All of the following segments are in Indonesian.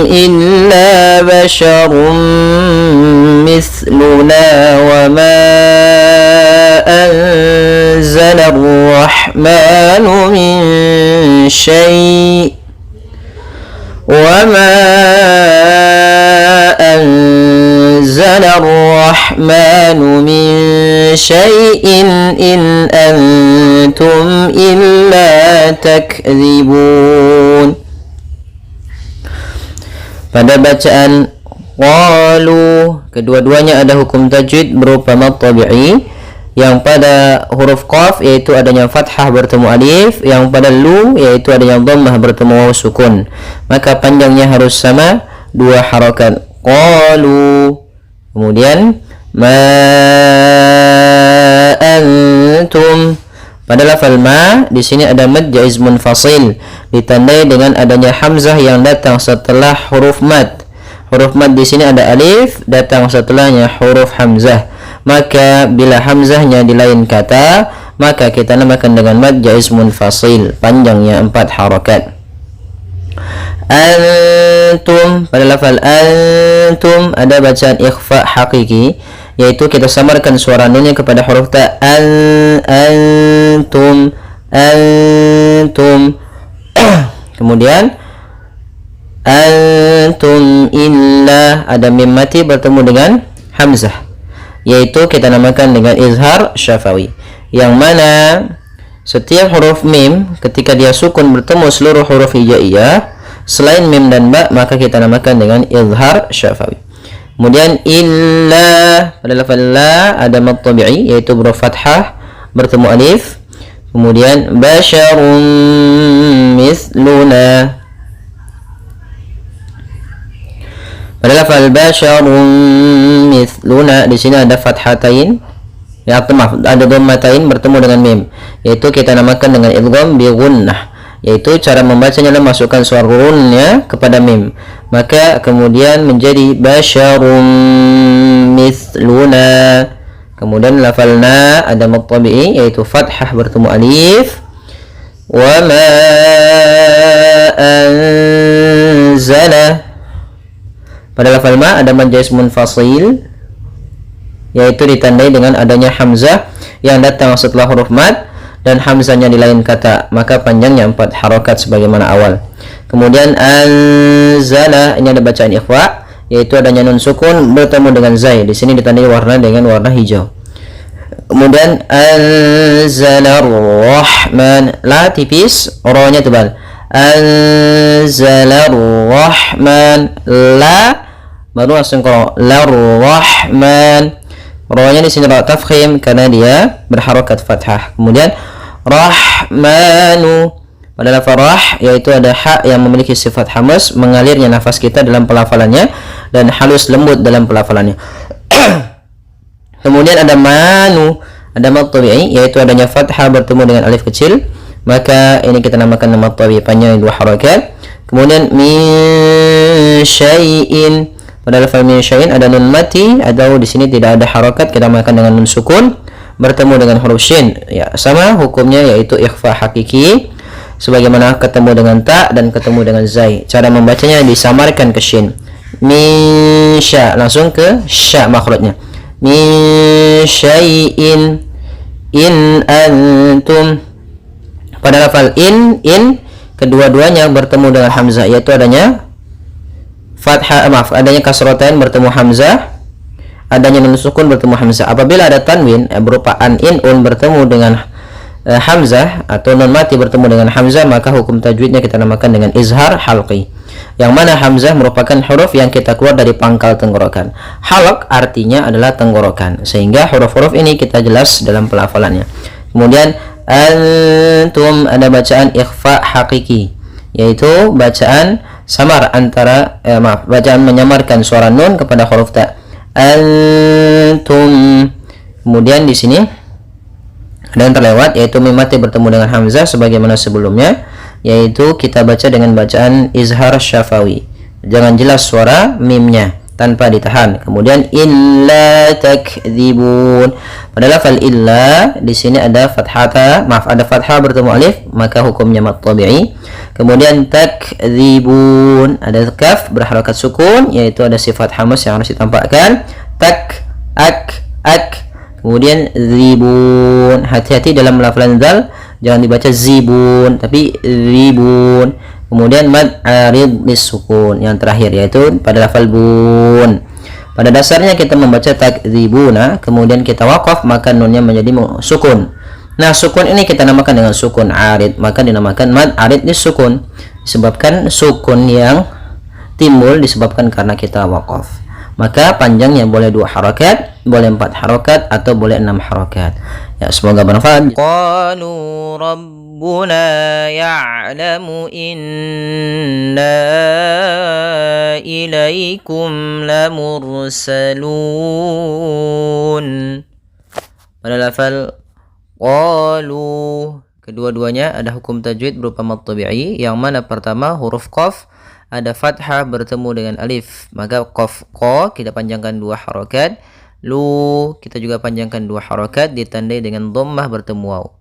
إلا بشر مثلنا وما أنزل الرحمن من شيء إن أنتم إلا تكذبون. Pada bacaan qalu, kedua-duanya ada hukum tajwid berupa mad tabi'i. Yang pada huruf qaf yaitu adanya fathah bertemu alif, yang pada lu yaitu adanya dhammah bertemu waw sukun. Maka panjangnya harus sama, 2 harakat. Qalu. Kemudian ma antum. Pada lafal ma di sini ada mad jaiz munfasil, ditandai dengan adanya hamzah yang datang setelah huruf mad. Huruf mad di sini ada alif, datang setelahnya huruf hamzah. Maka bila hamzahnya di lain kata, maka kita namakan dengan mad jaiz munfasil, panjangnya 4 harakat. Antum, pada lafal antum ada bacaan ikhfa hakiki, yaitu kita samarkan suara nunnya kepada huruf ta. Antum. Kemudian antum illa, ada mim mati bertemu dengan hamzah, yaitu kita namakan dengan izhar syafawi, yang mana setiap huruf mim ketika dia sukun bertemu seluruh huruf hijaiyah selain mim dan ba, maka kita namakan dengan izhar syafawi. Kemudian illa, pada lafal la ada mad tabi'i yaitu huruf fathah bertemu alif. Kemudian basyarun mithluna, pada lafal basyarun mithluna di sini ada fathatain, ya maaf, ada dhammatain bertemu dengan mim, yaitu kita namakan dengan idgham bi gunnah, yaitu cara membacanya adalah masukkan suara runnya kepada mim, maka kemudian menjadi basyarum mithluna. Kemudian lafalna ada mad tabi'i yaitu fathah bertemu alif. Wa ma anzala, pada lafal ma ada mad jaiz munfasil, yaitu ditandai dengan adanya hamzah yang datang setelah huruf mad dan hamzahnya di lain kata, maka panjangnya 4 harakat sebagaimana awal. Kemudian anzala, ini ada bacaan ikhfa, yaitu adanya nun sukun bertemu dengan zai, di sini ditandai warna dengan warna hijau. Kemudian anzala rahman, la tipis, ro-nya tebal. Anzala rahman, la baru langsung qara, la rahman. Ro-nya di sini ra tafkhim karena dia berharakat fathah. Kemudian rahmanu, pada lafaz rah yaitu ada ha yang memiliki sifat hamas, mengalirnya nafas kita dalam pelafalannya dan halus lembut dalam pelafalannya. Kemudian ada manu, ada mad tabi'i yaitu adanya fathah bertemu dengan alif kecil, maka ini kita namakan mad tabi'i, panjang 2 harakat. Kemudian min syai'in, pada lafaz min syai'in ada nun mati, atau di sini tidak ada harakat, kita namakan dengan nun sukun bertemu dengan huruf shin, ya sama hukumnya yaitu ikhfa hakiki, sebagaimana ketemu dengan ta dan ketemu dengan zai. Cara membacanya disamarkan ke shin. Min sya, langsung ke sya makhrajnya. Min syai'in, in antum. Pada lafal in kedua-duanya bertemu dengan hamzah, yaitu adanya fathah, adanya kasratain bertemu hamzah, adanya nun sukun bertemu hamzah. Apabila ada tanwin berupa an, in, un bertemu dengan hamzah atau nun mati bertemu dengan hamzah, maka hukum tajwidnya kita namakan dengan izhar halqi, yang mana hamzah merupakan huruf yang kita keluar dari pangkal tenggorokan. Halq artinya adalah tenggorokan, sehingga huruf-huruf ini kita jelas dalam pelafalannya. Kemudian antum ada bacaan ikhfa hakiki, yaitu bacaan samar antara bacaan menyamarkan suara nun kepada huruf ta. Antum. Kemudian di sini dan terlewat yaitu mim mati bertemu dengan hamzah sebagaimana sebelumnya, yaitu kita baca dengan bacaan izhar syafawi, jangan jelas suara mimnya, tanpa ditahan. Kemudian illa takdzibun. Pada lafal illa di sini ada ada fathah bertemu alif, maka hukumnya mad tabi'i. Kemudian takdzibun, ada kaf berharakat sukun, yaitu ada sifat hamas yang harus ditampakkan. Ak. Kemudian zibun. Hati-hati dalam lafal zal, jangan dibaca zibun tapi zibun. Kemudian mad arid lisukun yang terakhir, yaitu pada lafal bun. Pada dasarnya kita membaca takdzibuna, kemudian kita waqaf, maka nunnya menjadi sukun. Nah, sukun ini kita namakan dengan sukun arid, maka dinamakan mad arid lisukun, disebabkan sukun yang timbul disebabkan karena kita waqaf. Maka panjangnya boleh 2 harakat, boleh 4 harakat, atau boleh 6 harakat. Ya, semoga bermanfaat. Qalu rabbuna ya'lamu inna ilaikum lamursalun. Pada lafal qalu, kedua-duanya ada hukum tajwid berupa mad tabi'i, yang mana pertama huruf qaf ada fathah bertemu dengan alif, maka qaf qa kita panjangkan 2 harakat, lu kita juga panjangkan 2 harakat, ditandai dengan dhammah bertemu waw,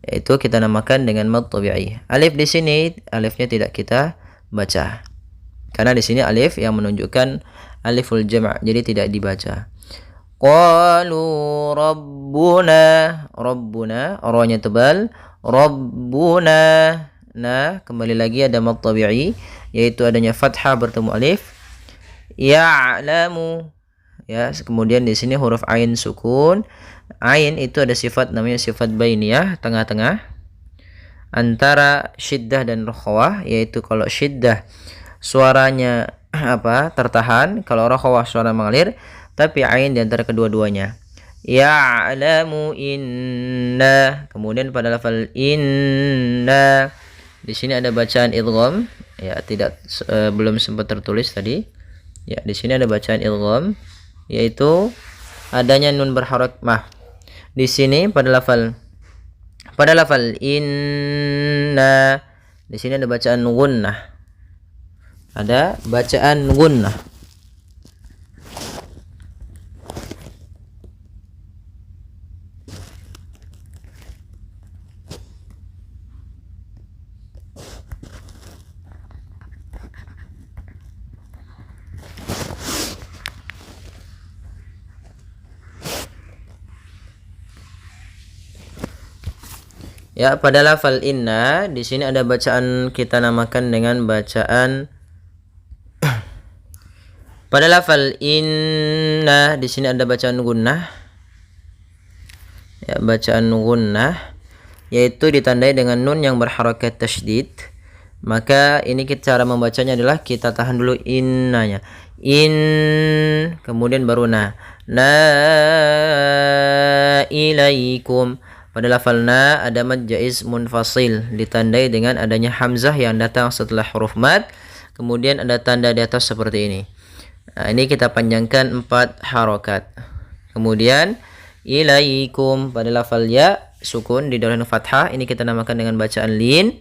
yaitu kita namakan dengan mad tabi'i. Alif di sini alifnya tidak kita baca, karena di sini alif yang menunjukkan aliful jama', jadi tidak dibaca. Qalu rabbuna, ra-nya tebal, rabbuna. Nah, kembali lagi ada mad tabi'i, yaitu adanya fathah bertemu alif. Ya'lamu, ya, kemudian di sini huruf ain sukun. Ain itu ada sifat namanya sifat bainiyah, tengah-tengah antara syiddah dan rakhawah, yaitu kalau syiddah suaranya tertahan, kalau rakhawah suara mengalir, tapi ain di antara kedua-duanya. Ya'lamu inna. Kemudian pada lafal inna di sini ada bacaan idgham, ya, belum sempat tertulis tadi. Ya, di sini ada bacaan idgham, yaitu adanya nun berharakat di sini pada lafal inna. Di sini ada bacaan gunnah. Ada bacaan gunnah. Ya, pada lafal inna di sini ada bacaan kita namakan dengan bacaan pada lafal inna di sini ada bacaan gunnah. Ya, bacaan gunnah yaitu ditandai dengan nun yang berharakat tasydid. Maka ini cara membacanya adalah kita tahan dulu innanya. In, kemudian baru na. Na ilaikum. Pada lafal na ada mad jaiz munfasil, ditandai dengan adanya hamzah yang datang setelah huruf mad, kemudian ada tanda di atas seperti ini. Nah, ini kita panjangkan 4 harakat. Kemudian ilaikum pada lafal ya sukun di dalam fathah, ini kita namakan dengan bacaan lin,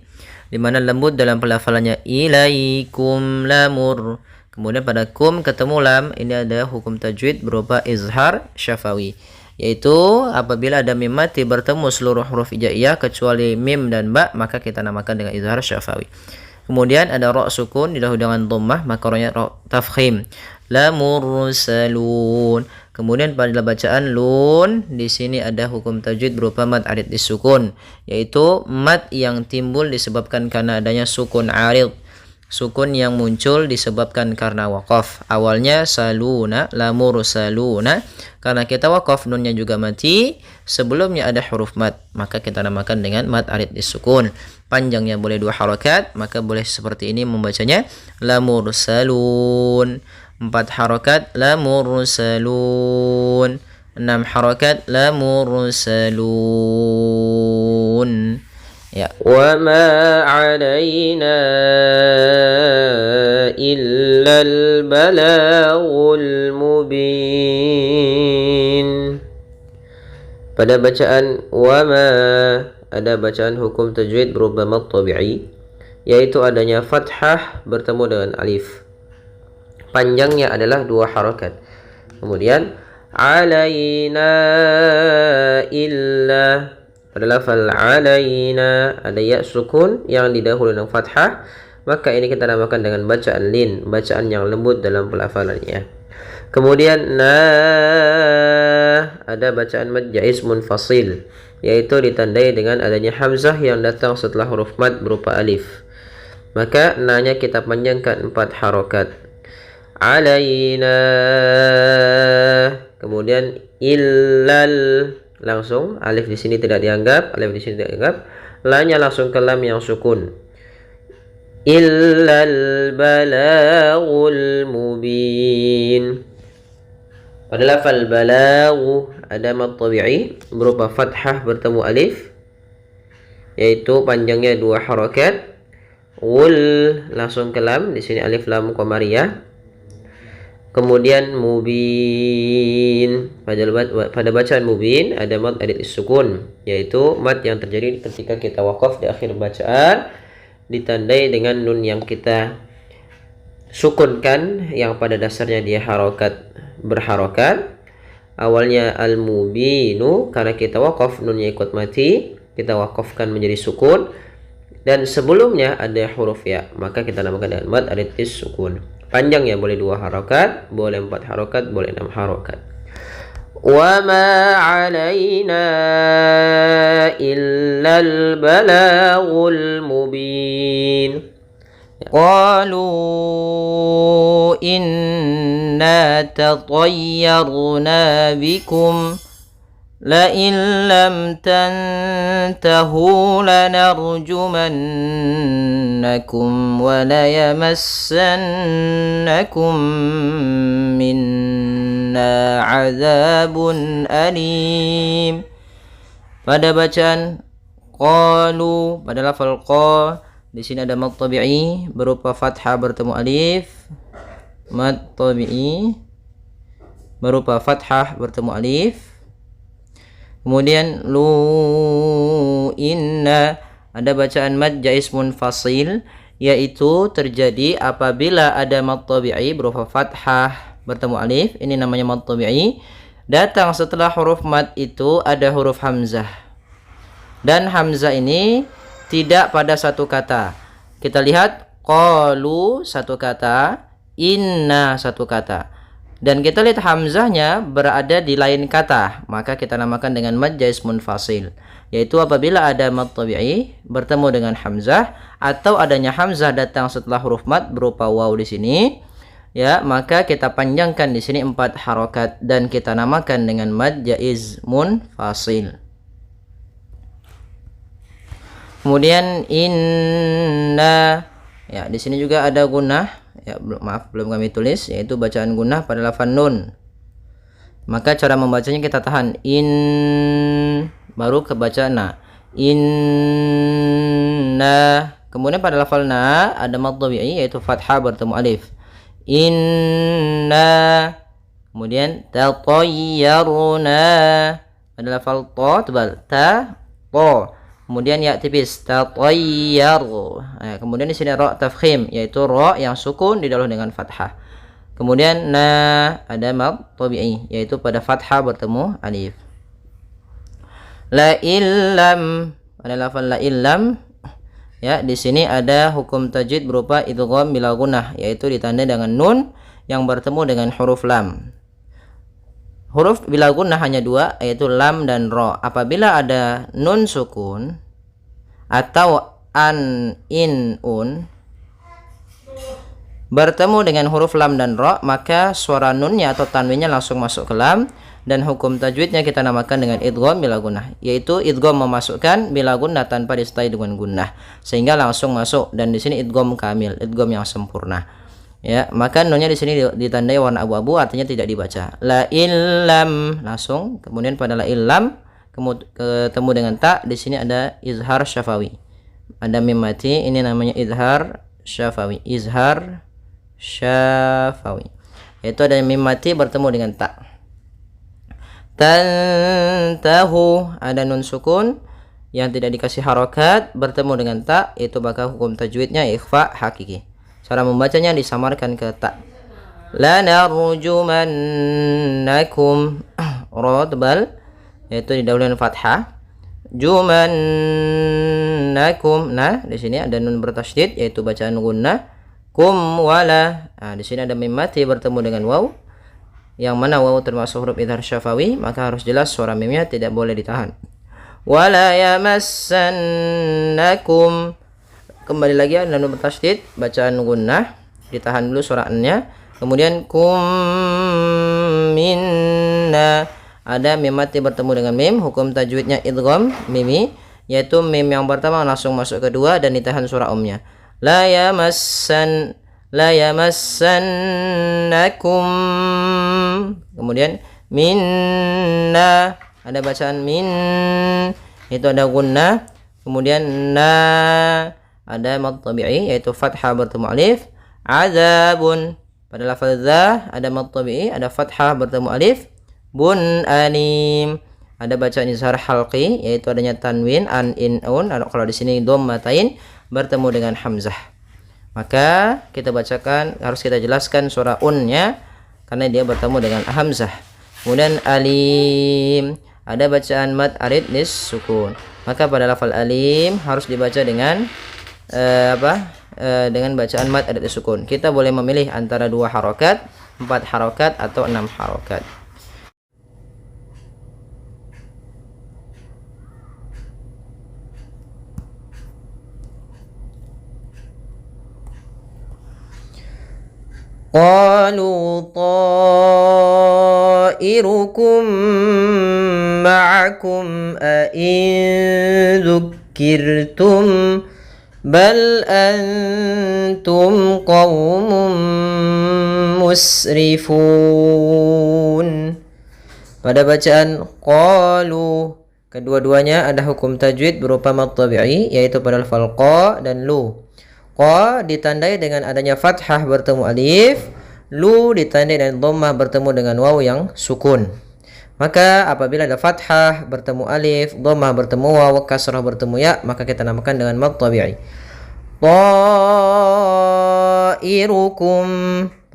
di mana lembut dalam pelafalannya ilaikum lamur. Kemudian pada kum ketemu lam, ini ada hukum tajwid berupa izhar syafawi, yaitu apabila ada mim mati bertemu seluruh huruf hijaiyah kecuali mim dan ba, maka kita namakan dengan izhar syafawi. Kemudian ada ra sukun didahului dengan dhammah, maka ra-nya ra tafkhim. La mursalun. Kemudian pada bacaan lun di sini ada hukum tajwid berupa mad arid disukun, yaitu mad yang timbul disebabkan karena adanya sukun arid. Sukun yang muncul disebabkan karena waqaf. Awalnya saluna, lamur saluna. Karena kita waqaf, nunnya juga mati. Sebelumnya ada huruf mad, maka kita namakan dengan mad arid disukun. Panjangnya boleh 2 harakat, maka boleh seperti ini membacanya. Lamur salun. 4 harakat, lamur salun. 6 harakat, lamur salun. Ya. Wa ma 'alaina illal balaghul mubin. Pada bacaan wa ma ada bacaan hukum tajwid berupa mad tabi'i, yaitu adanya fathah bertemu dengan alif. panjangnya adalah 2 harokat. Kemudian alaina illa, pada lafal alaina ada ya sukun yang didahului dengan fathah, maka ini kita namakan dengan bacaan lin, bacaan yang lembut dalam pelafalannya. Kemudian ada bacaan mad jaiz munfasil, yaitu ditandai dengan adanya hamzah yang datang setelah huruf mad berupa alif, maka na-nya kita panjangkan 4 harokat. Alaina, kemudian illal, langsung alif di sini tidak dianggap, alif di sini tidak dianggap, la-nya langsung ke lam yang sukun. Illal balaghul mubin. Pada lafal balaghu ada mad tabi'i berupa fathah bertemu alif, yaitu panjangnya 2 harokat. Wul langsung ke lam, di sini alif lam qamariyah. Kemudian mubin, pada bacaan mubin ada mad adid sukun, yaitu mad yang terjadi ketika kita wakaf di akhir bacaan, ditandai dengan nun yang kita sukunkan, yang pada dasarnya dia berharokat. Awalnya al-mubinu, karena kita wakaf nunnya ikut mati, kita wakafkan menjadi sukun, dan sebelumnya ada huruf ya, maka kita namakan dengan mad adid sukun. Panjangnya boleh 2 harokat, boleh 4 harokat, boleh 6 harokat. Wa ma 'alaina illal balaghul mubin. Qalu inna tatayyarna bikum لئن لم تنتهوا لنرجمنكم وليمسنكم منا عذاب أليم. Pada bacaan qalu, pada lafal qa, di sini ada mad tabi'i berupa fathah bertemu alif, mad tabi'i berupa fathah bertemu alif. Kemudian lu inna ada bacaan mad jaiz munfasil, yaitu terjadi apabila ada mad tabi'i berupa fathah bertemu alif, ini namanya mad tabi'i. Datang setelah huruf mad itu ada huruf hamzah, dan hamzah ini tidak pada satu kata. Kita lihat qalu satu kata, inna satu kata, dan kita lihat hamzahnya berada di lain kata, maka kita namakan dengan mad jaiz munfasil, yaitu apabila ada mad tabi'i bertemu dengan hamzah, atau adanya hamzah datang setelah huruf mad berupa waw di sini, ya, maka kita panjangkan di sini 4 harokat dan kita namakan dengan mad jaiz munfasil. Kemudian inna, ya, di sini juga ada gunnah. Ya, belum kami tulis, yaitu bacaan gunnah pada lafaz nun. Maka cara membacanya kita tahan in, baru ke baca na. Inna. Kemudian pada lafaz na ada mad tabi'i yaitu fathah bertemu alif. Inna. Kemudian tatayyaruna. Pada lafaz ta tebal, ta ta. Kemudian ya tipis, tatayyar. Nah, kemudian di sini ra tafkhim, yaitu ra yang sukun didahului dengan fathah. Kemudian na ada mad tabi'i, yaitu pada fathah bertemu alif. La illam, pada lafal la illam, ya, di sini ada hukum tajwid berupa idgham bila gunnah, yaitu ditandai dengan nun yang bertemu dengan huruf lam. Huruf bila gunnah hanya 2, yaitu lam dan ro. Apabila ada nun sukun atau an, in, un bertemu dengan huruf lam dan ro, maka suara nunnya atau tanwinnya langsung masuk ke lam, dan hukum tajwidnya kita namakan dengan idgham bila gunnah, yaitu idgham memasukkan bila gunnah tanpa disertai dengan gunnah, sehingga langsung masuk, dan di sini idgham kamil, idgham yang sempurna. Ya, maka nunnya di sini ditandai warna abu-abu, artinya tidak dibaca. La illam langsung, kemudian pada la illam ketemu dengan ta, di sini ada izhar syafawi. Ada mim mati, ini namanya izhar syafawi. Izhar syafawi. Yaitu ada mim mati bertemu dengan ta. Tantahu ada nun sukun yang tidak dikasih harokat bertemu dengan ta, itu bakal hukum tajwidnya ikhfa hakiki. Cara membacanya disamarkan ke ta. lanarjumannakum. Ra tebal yaitu didahului fathah. Jumannakum. Nah, di sini ada nun bertasydid yaitu bacaan gunnah. Kum wala. Nah, di sini ada mim mati bertemu dengan waw. Yang mana waw termasuk huruf idhar syafawi, maka harus jelas suara mimnya tidak boleh ditahan. Wala yamassannakum. Kembali lagi ada nun bertasydid, bacaan gunnah, ditahan dulu suara n-nya. Kemudian kum minna. Ada mim mati bertemu dengan mim, hukum tajwidnya idgham mimi, yaitu mim yang pertama langsung masuk kedua dan ditahan suara omnya. La yamassannakum. Kemudian minna, ada bacaan min, itu ada gunnah. Kemudian na, ada mad tabi'i yaitu fathah bertemu alif. Azabun, pada lafaz za ada mad tabi'i, ada fathah bertemu alif. Bun anim, ada bacaan izhar halqi yaitu adanya tanwin an in un. Kalau di sini dhammatain bertemu dengan hamzah, maka kita bacakan, harus kita jelaskan suara unnya karena dia bertemu dengan hamzah. Kemudian alim, ada bacaan mad arid nis sukun, maka pada lafal alim harus dibaca dengan dengan bacaan mad arid nis sukun. Kita boleh memilih antara 2 harokat, 4 harokat atau 6 harokat. Qalu ta'irukum ma'akum a'in dzukirtum bal antum qaumun musrifun. Pada bacaan qalu, kedua-duanya ada hukum tajwid berupa mad tabi'i yaitu pada lafal qa dan lu. Qa ditandai dengan adanya fathah bertemu alif, lu ditandai dengan dhammah bertemu dengan waw yang sukun. Maka apabila ada fathah bertemu alif, dhammah bertemu waw, kasrah bertemu ya, maka kita namakan dengan mad tabi'i. Ta'irukum,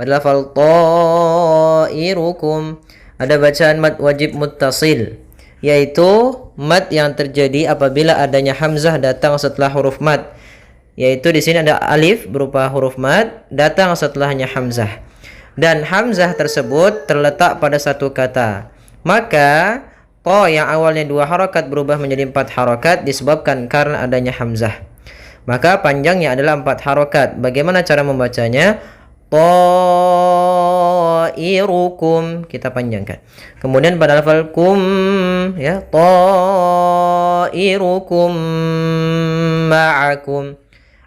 pada lafal ta'irukum ada bacaan mad wajib muttasil, yaitu mad yang terjadi apabila adanya hamzah datang setelah huruf mad. Yaitu di sini ada alif berupa huruf mad datang setelahnya hamzah, dan hamzah tersebut terletak pada satu kata. Maka to yang awalnya 2 harokat berubah menjadi 4 harokat disebabkan karena adanya hamzah. Maka panjangnya adalah 4 harokat. Bagaimana cara membacanya? Ta'irukum, kita panjangkan. Kemudian pada lafal kum, ya, ta'irukum ma'akum,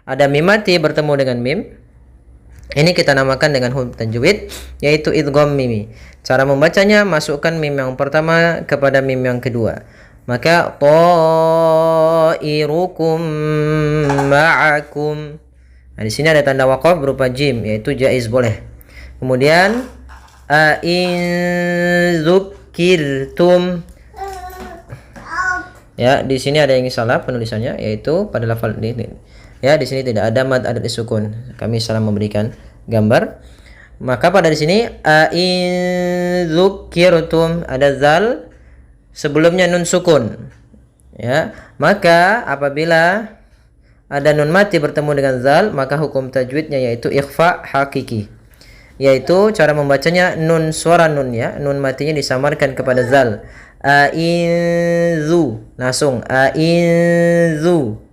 ada mim mati bertemu dengan mim. Ini kita namakan dengan huruf tajwid yaitu idgham mimi. Cara membacanya, masukkan mim yang pertama kepada mim yang kedua. Maka ta'irukum ma'akum. Nah, di sini ada tanda waqaf berupa jim yaitu jaiz, boleh. Kemudian a'in dzukirtum. Ya, di sini ada yang salah penulisannya yaitu pada lafal ini. Ya, di sini tidak ada mad arid sukun. Kami salah memberikan gambar. Maka pada di sini a'in dzukirtum ada zal sebelumnya nun sukun. Ya, maka apabila ada nun mati bertemu dengan zal, maka hukum tajwidnya yaitu ikhfa hakiki. Yaitu cara membacanya nun suara nun, ya, nun matinya disamarkan kepada zal. A'in dzu, langsung a'in dzu.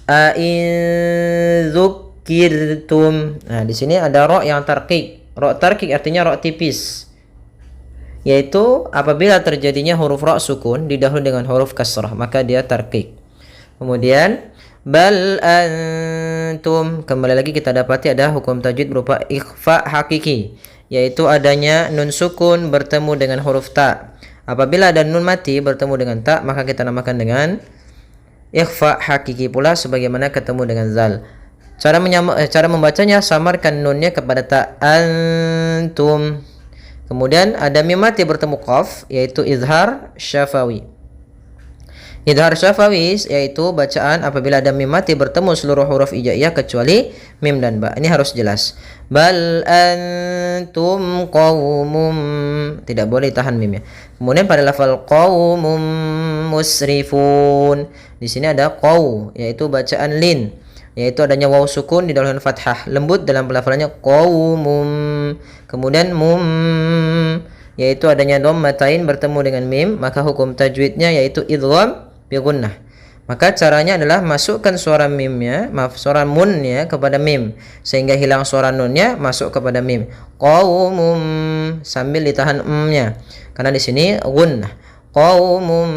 A'in dzukirtum. Nah, di sini ada ro yang tarqiq. Ro tarqiq artinya ro tipis. Yaitu apabila terjadinya huruf ro sukun didahului dengan huruf kasrah, maka dia tarqiq. Kemudian bal antum, kembali lagi kita dapati ada hukum tajwid berupa ikhfa hakiki, yaitu adanya nun sukun bertemu dengan huruf ta. Apabila ada nun mati bertemu dengan ta, maka kita namakan dengan ikhfa hakiki pula sebagaimana ketemu dengan zal. Cara membacanya, samarkan nunnya kepada ta, antum. Kemudian ada mim mati bertemu qaf yaitu izhar syafawi, Idhar syafawi yaitu bacaan apabila ada mim mati bertemu seluruh huruf hijaiyah kecuali mim dan ba. Ini harus jelas. Bal antum qawmum, tidak boleh tahan mimnya. Kemudian pada lafal qawmum musrifun, di sini ada qaw yaitu bacaan lin, yaitu adanya waw sukun di dalam fathah, lembut dalam pelafalannya qawmum. Kemudian mum yaitu adanya dhammatain bertemu dengan mim, maka hukum tajwidnya yaitu idgham bi gunnah. Maka caranya adalah masukkan suara mimnya, suara munnya kepada mim sehingga hilang suara nunnya, masuk kepada mim. Qaumum sambil ditahan nya. Karena di sini gunnah. Qaumum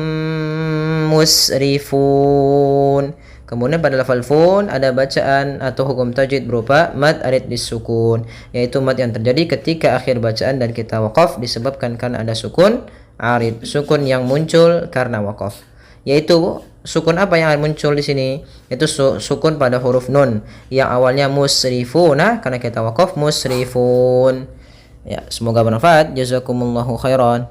musrifun. Kemudian pada lafal fun ada bacaan atau hukum tajwid berupa mad arid disukun, yaitu mad yang terjadi ketika akhir bacaan dan kita waqaf disebabkan karena ada sukun arid, sukun yang muncul karena waqaf. Yaitu sukun apa yang muncul di sini? Itu sukun pada huruf nun yang awalnya musrifuna karena kita waqaf musrifun. Ya, semoga bermanfaat. Jazakumullahu khairan.